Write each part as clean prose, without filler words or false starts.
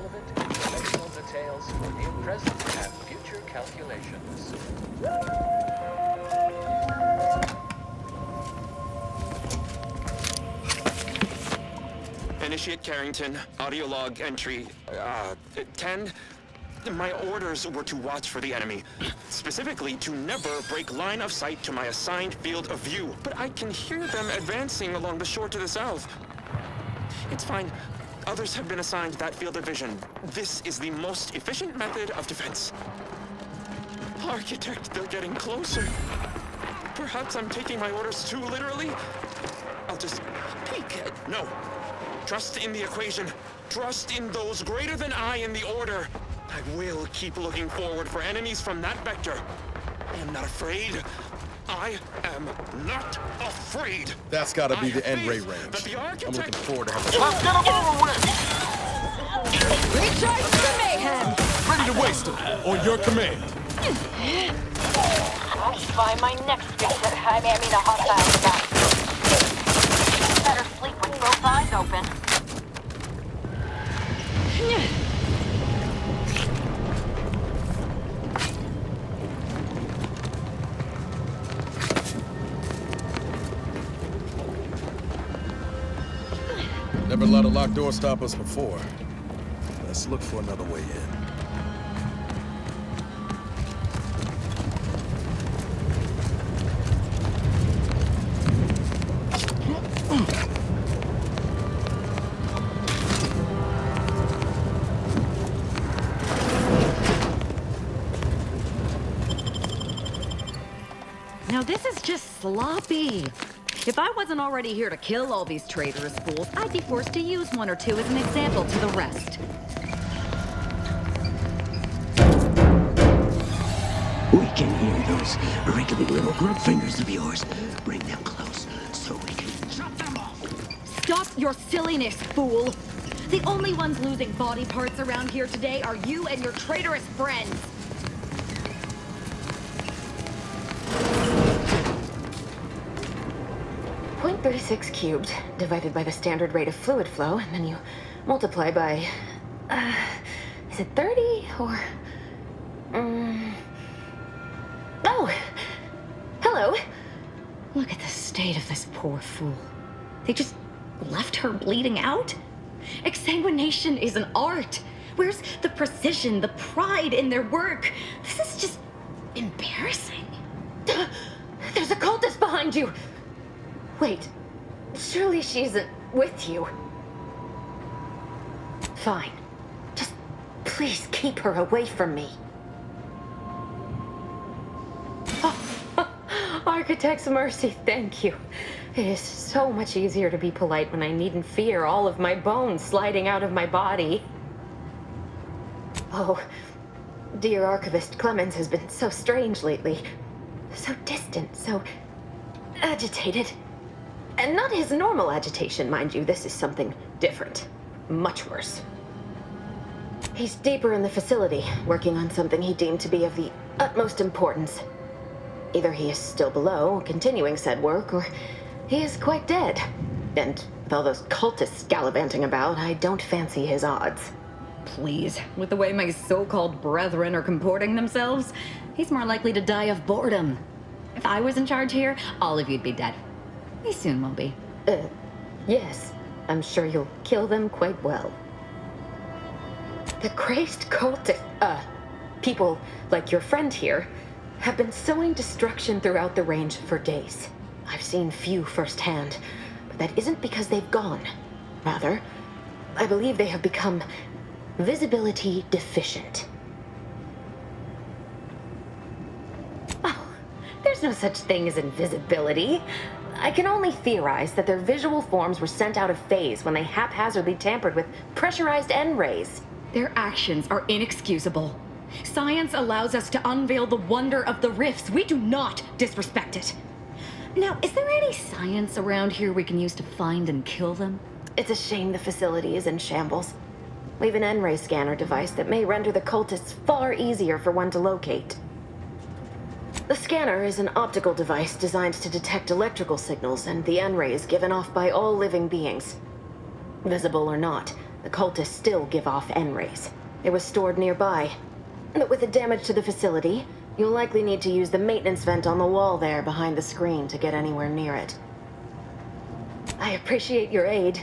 relevant informational details for the present and future calculations. Initiate Carrington, audio log entry, 10. My orders were to watch for the enemy. Specifically, to never break line of sight to my assigned field of view. But I can hear them advancing along the shore to the south. It's fine. Others have been assigned that field of vision. This is the most efficient method of defense. Architect, they're getting closer. Perhaps I'm taking my orders too literally? I'll just peek. No. Trust in the equation. Trust in those greater than I in the order. I will keep looking forward for enemies from that vector. I am not afraid. I am not afraid. That's gotta be the N-ray range. I'm looking forward to having... Let's get him over with! Recharge the mayhem! Ready to waste them, on your command. I'll find my next victim. I mean a hostile guy. Better sleep with both eyes open. Never let a locked door stop us before. Let's look for another way in. Now this is just sloppy. If I wasn't already here to kill all these traitorous fools, I'd be forced to use one or two as an example to the rest. We can hear those wriggly little grub fingers of yours. Bring them close so we can chop them off. Stop your silliness, fool! The only ones losing body parts around here today are you and your traitorous friends. .36 cubed divided by the standard rate of fluid flow, and then you multiply by, is it 30 or, oh, hello. Look at the state of this poor fool. They just left her bleeding out? Exsanguination is an art. Where's the precision, the pride in their work? This is just embarrassing. There's a cultist behind you. Wait, surely she isn't with you. Fine. Just please keep her away from me. Architect's mercy, thank you. It is so much easier to be polite when I needn't fear all of my bones sliding out of my body. Oh, dear Archivist Clemens has been so strange lately. So distant, so agitated. And not his normal agitation, mind you. This is something different. Much worse. He's deeper in the facility, working on something he deemed to be of the utmost importance. Either he is still below, continuing said work, or he is quite dead. And with all those cultists gallivanting about, I don't fancy his odds. Please, with the way my so-called brethren are comporting themselves, he's more likely to die of boredom. If I was in charge here, all of you'd be dead. He soon will be. Yes. I'm sure you'll kill them quite well. The crazed people like your friend here have been sowing destruction throughout the range for days. I've seen few firsthand, but that isn't because they've gone. Rather, I believe they have become visibility deficient. Oh, there's no such thing as invisibility. I can only theorize that their visual forms were sent out of phase when they haphazardly tampered with pressurized N-rays. Their actions are inexcusable. Science allows us to unveil the wonder of the rifts. We do not disrespect it. Now, is there any science around here we can use to find and kill them? It's a shame the facility is in shambles. We've an N-ray scanner device that may render the cultists far easier for one to locate. The scanner is an optical device designed to detect electrical signals and the N-rays given off by all living beings. Visible or not, The cultists still give off N-rays. It was stored nearby. But with the damage to the facility, you'll likely need to use the maintenance vent on the wall there behind the screen to get anywhere near it. I appreciate your aid.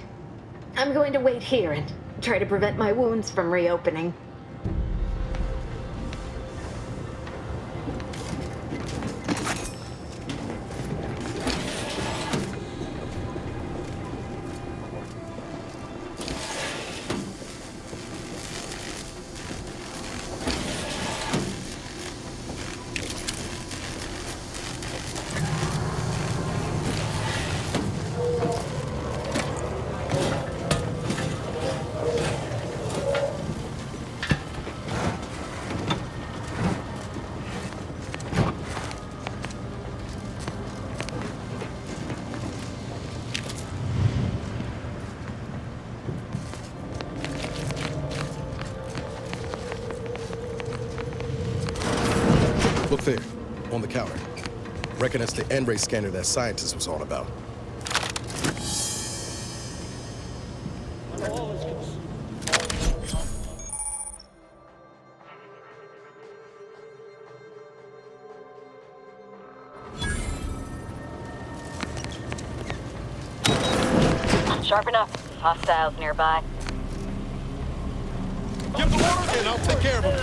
I'm going to wait here and try to prevent my wounds from reopening. Look there, on the counter. Reckon it's the N-ray scanner that scientist was on about. Sharp enough. Hostiles nearby. Give the order and I'll take care of him.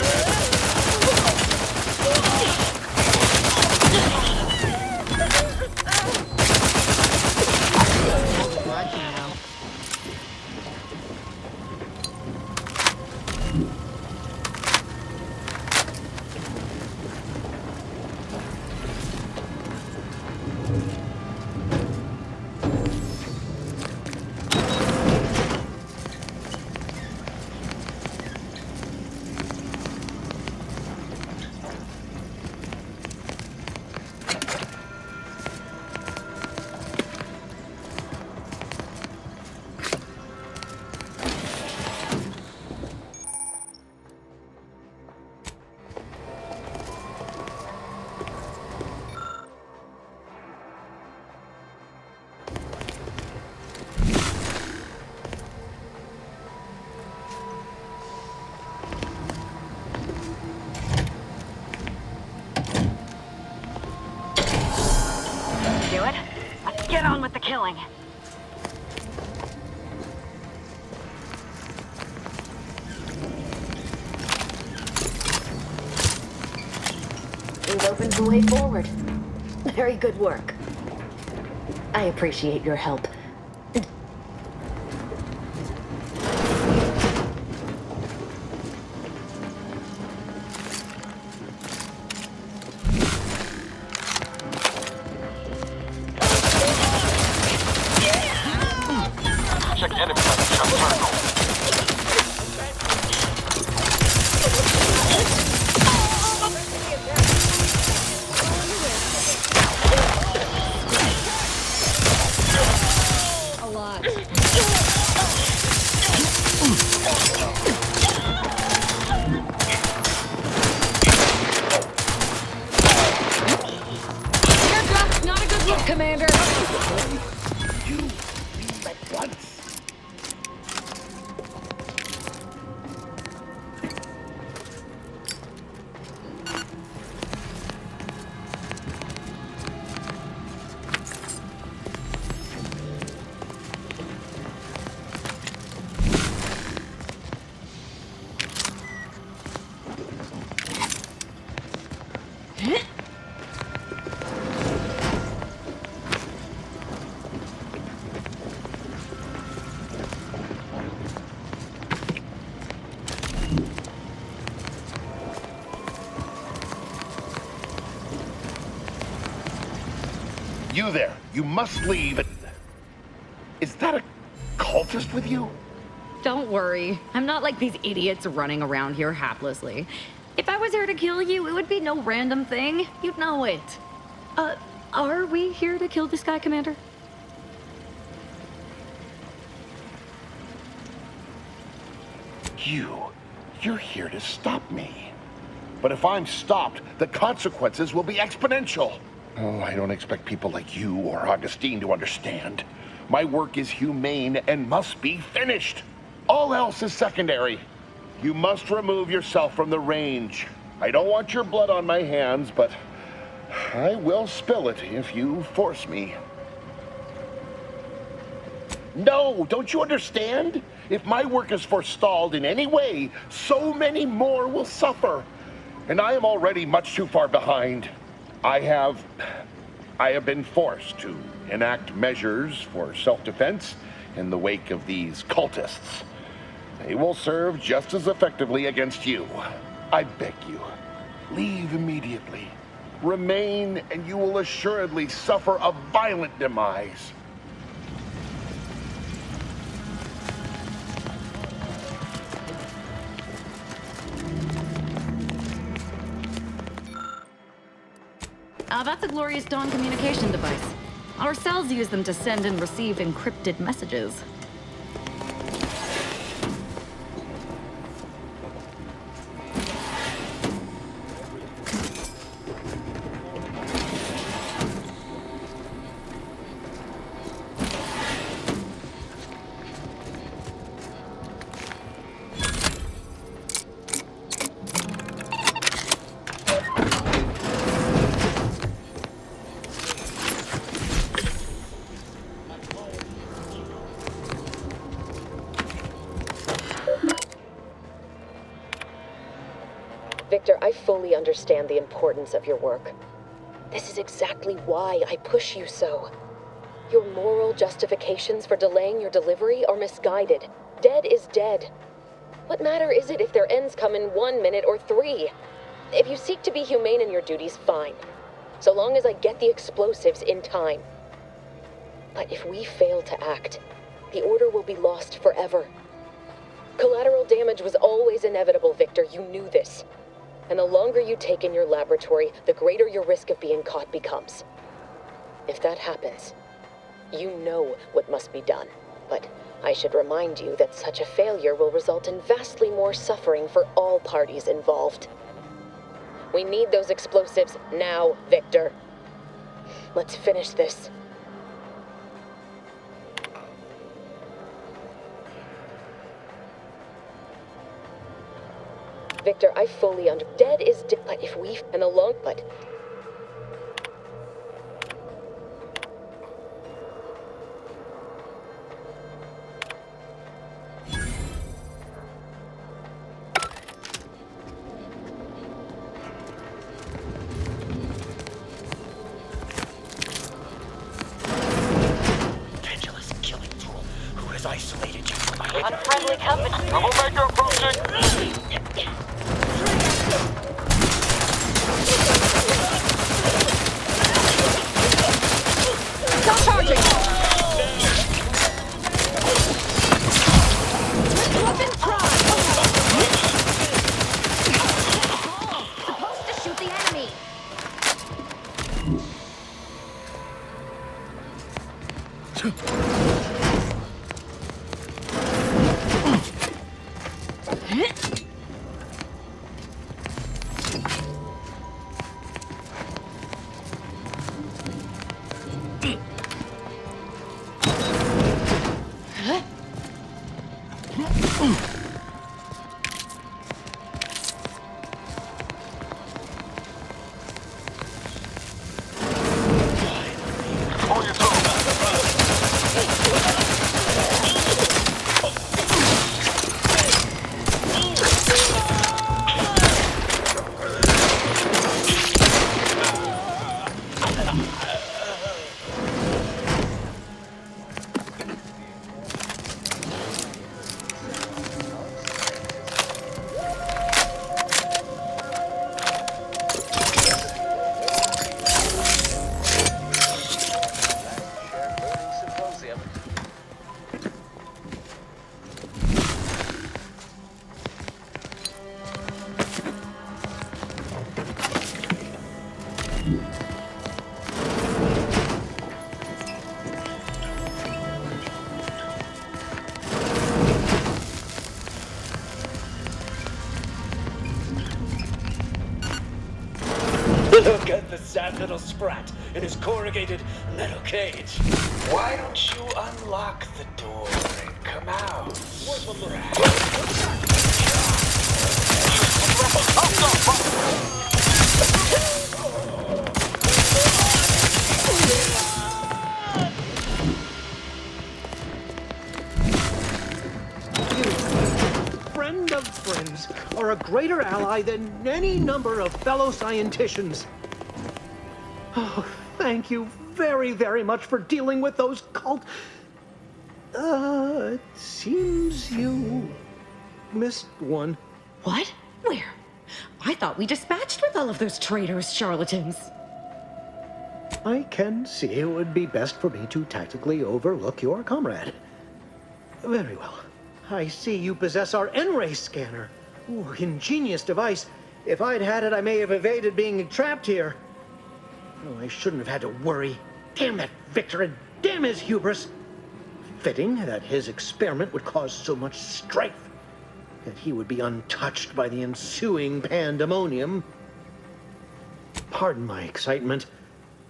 Do it. Let's get on with the killing. We've opened the way forward. Very good work. I appreciate your help. Check enemy on the circle. Not a good look, Commander. You there, you must leave. Is that a cultist with you? Don't worry. I'm not like these idiots running around here haplessly. If I was here to kill you, it would be no random thing. You'd know it. Are we here to kill this guy, Commander? You're here to stop me. But if I'm stopped, the consequences will be exponential. Oh, I don't expect people like you or Augustine to understand. My work is humane and must be finished. All else is secondary. You must remove yourself from the range. I don't want your blood on my hands, but I will spill it if you force me. No, don't you understand? If my work is forestalled in any way, so many more will suffer. And I am already much too far behind. I have been forced to enact measures for self-defense in the wake of these cultists. They will serve just as effectively against you. I beg you, leave immediately. Remain, and you will assuredly suffer a violent demise. That's a Glorious Dawn communication device. Our cells use them to send and receive encrypted messages. Victor, I fully understand the importance of your work. This is exactly why I push you so. Your moral justifications for delaying your delivery are misguided. Dead is dead. What matter is it if their ends come in 1 minute or 3? If you seek to be humane in your duties, fine. So long as I get the explosives in time. But if we fail to act, the order will be lost forever. Collateral damage was always inevitable, Victor. You knew this. And the longer you take in your laboratory, the greater your risk of being caught becomes. If that happens, you know what must be done. But I should remind you that such a failure will result in vastly more suffering for all parties involved. We need those explosives now, Victor. Let's finish this. Victor, I fully dead is dead, but if we and alone, but Pendulous killing tool who has isolated you from my Unfriendly company. Troublemaker approaching! Stop charging! Weapon prime! Supposed to shoot the enemy! Look at the sad little sprat in his corrugated metal cage. Why don't you unlock the door and Come out. Friend of friends, are a greater ally than any number of fellow scienticians. Oh, thank you very, very much for dealing with those it seems you missed one. What? Where? I thought we dispatched with all of those traitorous charlatans. I can see it would be best for me to tactically overlook your comrade. Very well. I see you possess our N-ray scanner. Ooh, ingenious device. If I'd had it, I may have evaded being trapped here. Oh, I shouldn't have had to worry. Damn that Victor and damn his hubris. Fitting that his experiment would cause so much strife, that he would be untouched by the ensuing pandemonium. Pardon my excitement.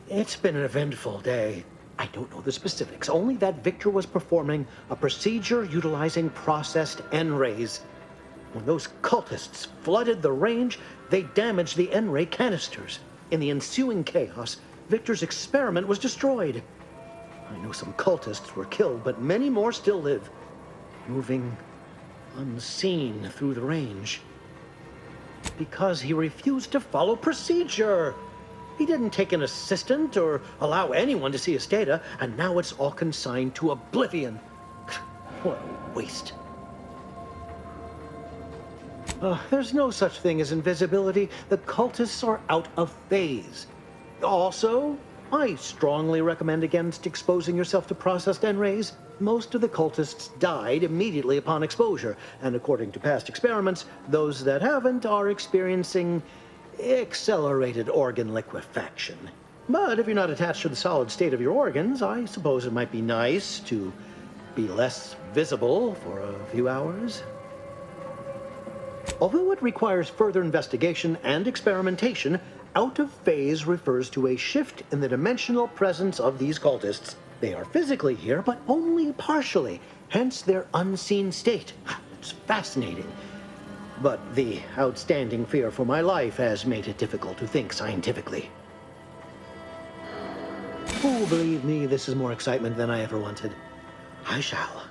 It's been an eventful day. I don't know the specifics, only that Victor was performing a procedure utilizing processed N-rays. When those cultists flooded the range, they damaged the N-ray canisters. In the ensuing chaos, Victor's experiment was destroyed. I know some cultists were killed, but many more still live, moving unseen through the range. Because he refused to follow procedure. He didn't take an assistant or allow anyone to see his data, and now it's all consigned to oblivion. What a waste. There's no such thing as invisibility. The cultists are out of phase. Also, I strongly recommend against exposing yourself to processed N-rays. Most of the cultists died immediately upon exposure, and according to past experiments, those that haven't are experiencing accelerated organ liquefaction. But if you're not attached to the solid state of your organs, I suppose it might be nice to be less visible for a few hours. Although it requires further investigation and experimentation, out of phase refers to a shift in the dimensional presence of these cultists. They are physically here, but only partially, hence their unseen state. It's fascinating. But the outstanding fear for my life has made it difficult to think scientifically. Oh, believe me, this is more excitement than I ever wanted. I shall.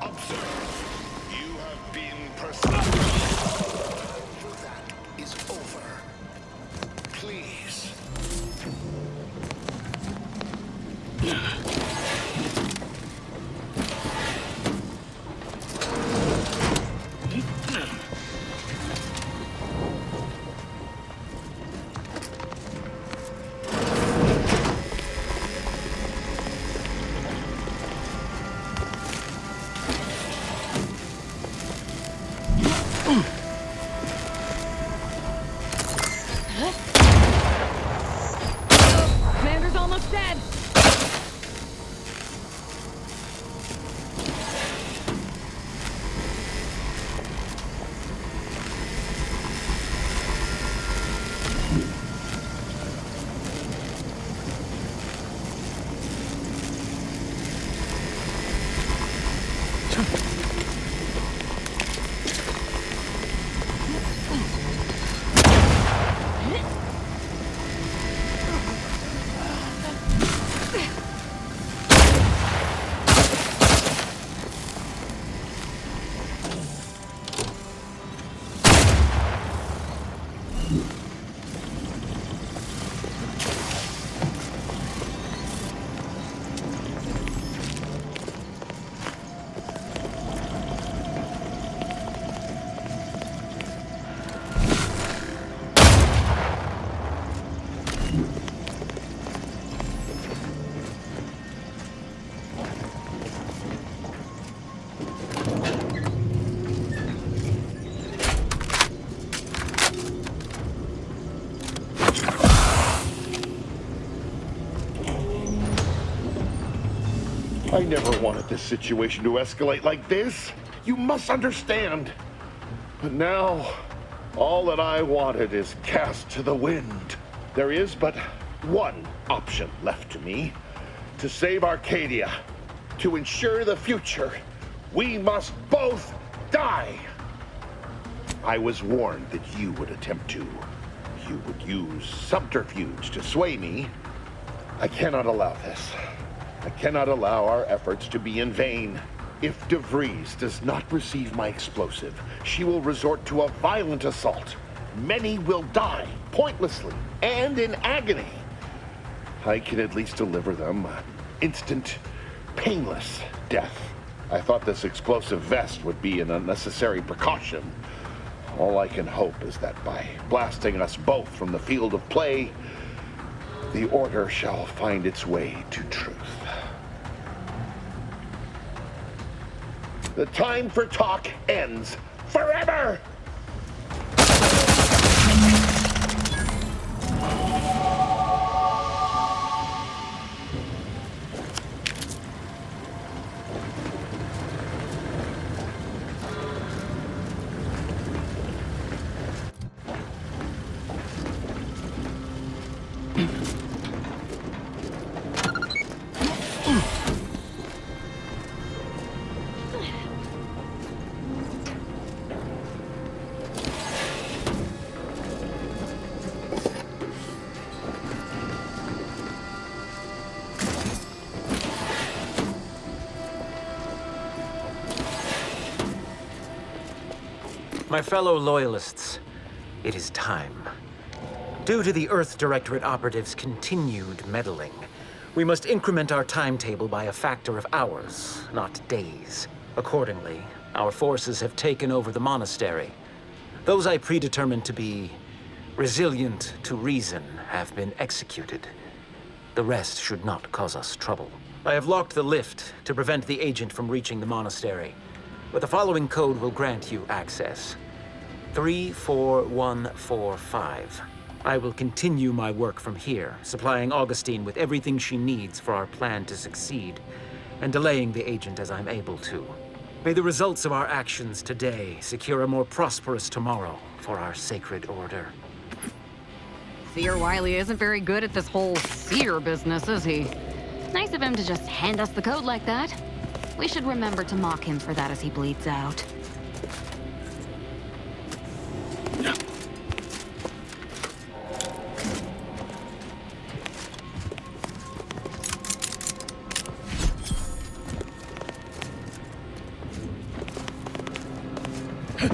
Observe. You have been pursued. That is over. Please. Commander's almost dead. I never wanted this situation to escalate like this. You must understand. But now, all that I wanted is cast to the wind. There is but one option left to me. To save Arcadia, to ensure the future, we must both die. I was warned that you would attempt to. You would use subterfuge to sway me. I cannot allow this. I cannot allow our efforts to be in vain. If DeVries does not receive my explosive, she will resort to a violent assault. Many will die, pointlessly, and in agony. I can at least deliver them an instant, painless death. I thought this explosive vest would be an unnecessary precaution. All I can hope is that by blasting us both from the field of play, the order shall find its way to truth. The time for talk ends forever! My fellow Loyalists, it is time. Due to the Earth Directorate operatives' continued meddling, we must increment our timetable by a factor of hours, not days. Accordingly, our forces have taken over the monastery. Those I predetermined to be resilient to reason have been executed. The rest should not cause us trouble. I have locked the lift to prevent the agent from reaching the monastery, but the following code will grant you access. 34145. I will continue my work from here, supplying Augustine with everything she needs for our plan to succeed, and delaying the agent as I'm able to. May the results of our actions today secure a more prosperous tomorrow for our sacred order. Seer Wiley isn't very good at this whole seer business, is he? Nice of him to just hand us the code like that. We should remember to mock him for that as he bleeds out. Boy,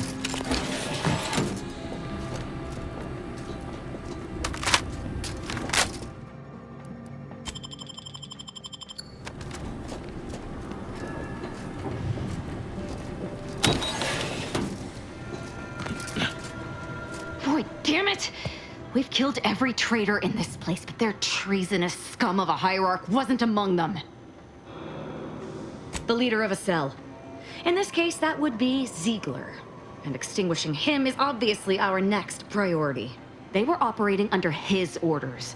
damn it! We've killed every traitor in this place, but their treasonous scum of a hierarch wasn't among them. The leader of a cell. In this case, that would be Ziegler. And extinguishing him is obviously our next priority. They were operating under his orders.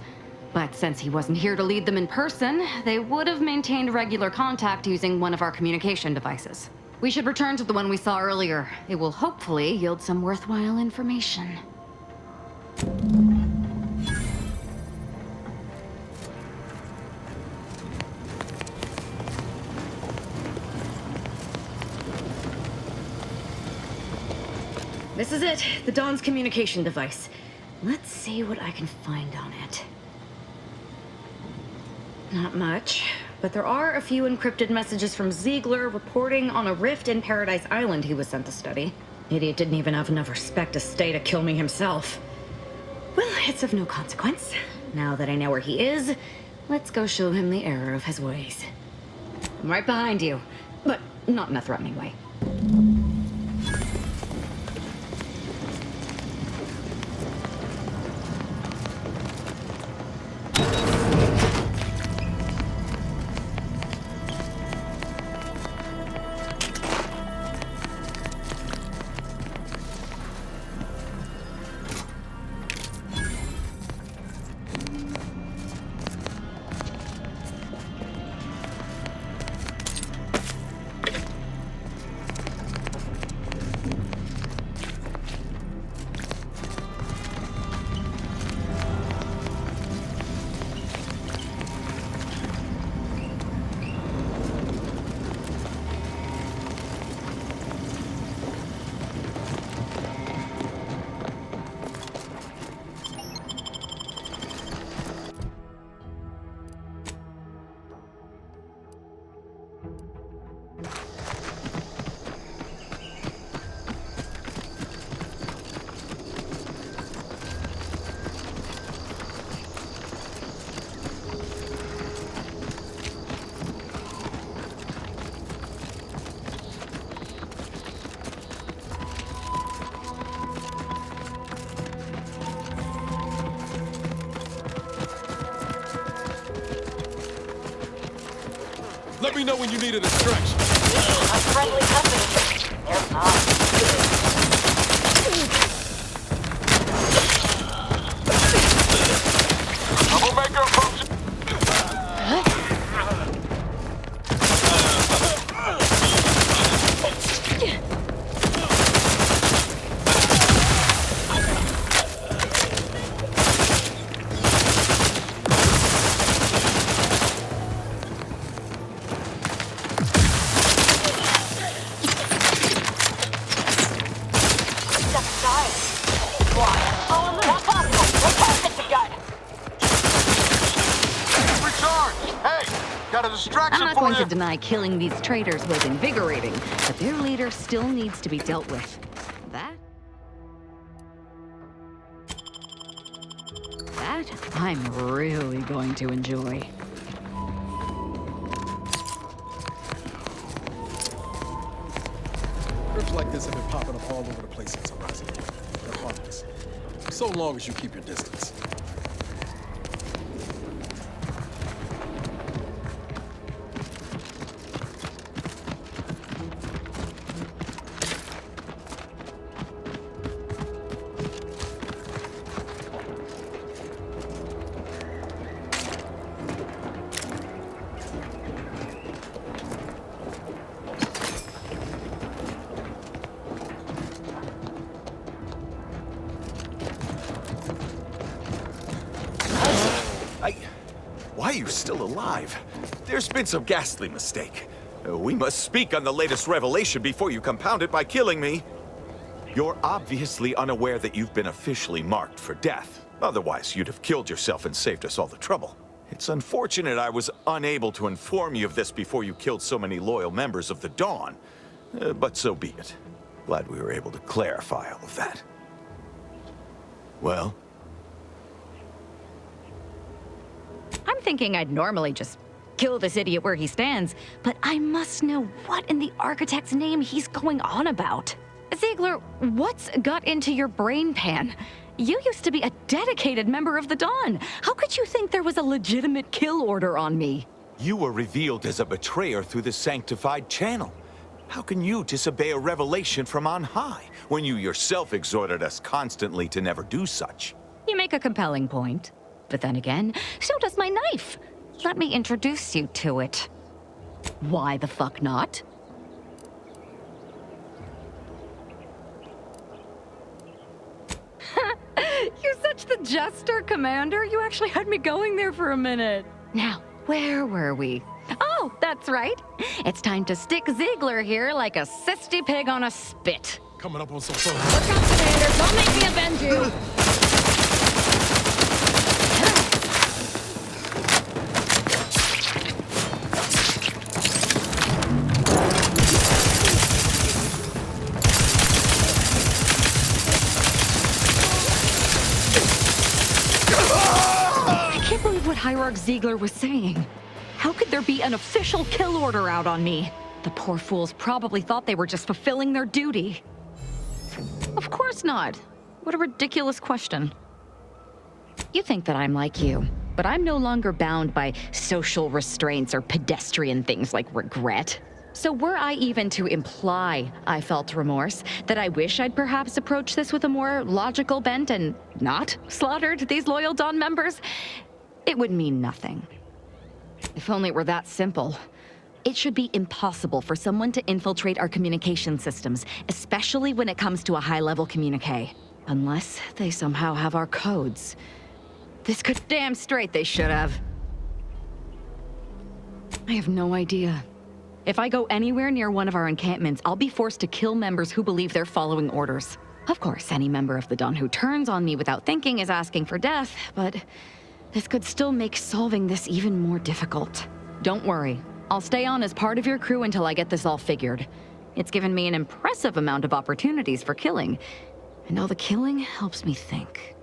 But since he wasn't here to lead them in person, they would have maintained regular contact using one of our communication devices. We should return to the one we saw earlier. It will hopefully yield some worthwhile information. This is it, the Dawn's communication device. Let's see what I can find on it. Not much, but there are a few encrypted messages from Ziegler reporting on a rift in Paradise Island he was sent to study. Idiot didn't even have enough respect to stay to kill me himself. Well, it's of no consequence. Now that I know where he is, let's go show him the error of his ways. I'm right behind you, but not in a threatening way. Let me know when you need a distraction. A friendly company. They're not. Troublemaker approaching. I'm not going to deny killing these traitors was invigorating, but their leader still needs to be dealt with. That I'm really going to enjoy. Groups like this have been popping up all over the place since Horizon. They're harmless. So long as you keep your distance. Why are you still alive? There's been some ghastly mistake. We must speak on the latest revelation before you compound it by killing me. You're obviously unaware that you've been officially marked for death. Otherwise, you'd have killed yourself and saved us all the trouble. It's unfortunate I was unable to inform you of this before you killed so many loyal members of the Dawn. But so be it. Glad we were able to clarify all of that. Well? I'm thinking I'd normally just kill this idiot where he stands, but I must know what in the architect's name he's going on about. Ziegler, what's got into your brain pan? You used to be a dedicated member of the Dawn. How could you think there was a legitimate kill order on me? You were revealed as a betrayer through the sanctified channel. How can you disobey a revelation from on high, when you yourself exhorted us constantly to never do such? You make a compelling point. But then again, so does my knife. Let me introduce you to it. Why the fuck not? You're such the jester, Commander. You actually had me going there for a minute. Now, where were we? Oh, that's right. It's time to stick Ziegler here like a sissy pig on a spit. Coming up on some fun. Look out, Commander. Don't make me avenge you. I can't believe what Hierarch Ziegler was saying. How could there be an official kill order out on me? The poor fools probably thought they were just fulfilling their duty. Of course not. What a ridiculous question. You think that I'm like you, but I'm no longer bound by social restraints or pedestrian things like regret. So were I even to imply I felt remorse, that I wish I'd perhaps approached this with a more logical bent and not slaughtered these loyal Dawn members, it would mean nothing. If only it were that simple. It should be impossible for someone to infiltrate our communication systems, especially when it comes to a high-level communique. Unless they somehow have our codes. This could damn straight they should have. I have no idea. If I go anywhere near one of our encampments, I'll be forced to kill members who believe they're following orders. Of course, any member of the Dawn who turns on me without thinking is asking for death, but this could still make solving this even more difficult. Don't worry. I'll stay on as part of your crew until I get this all figured. It's given me an impressive amount of opportunities for killing, and all the killing helps me think.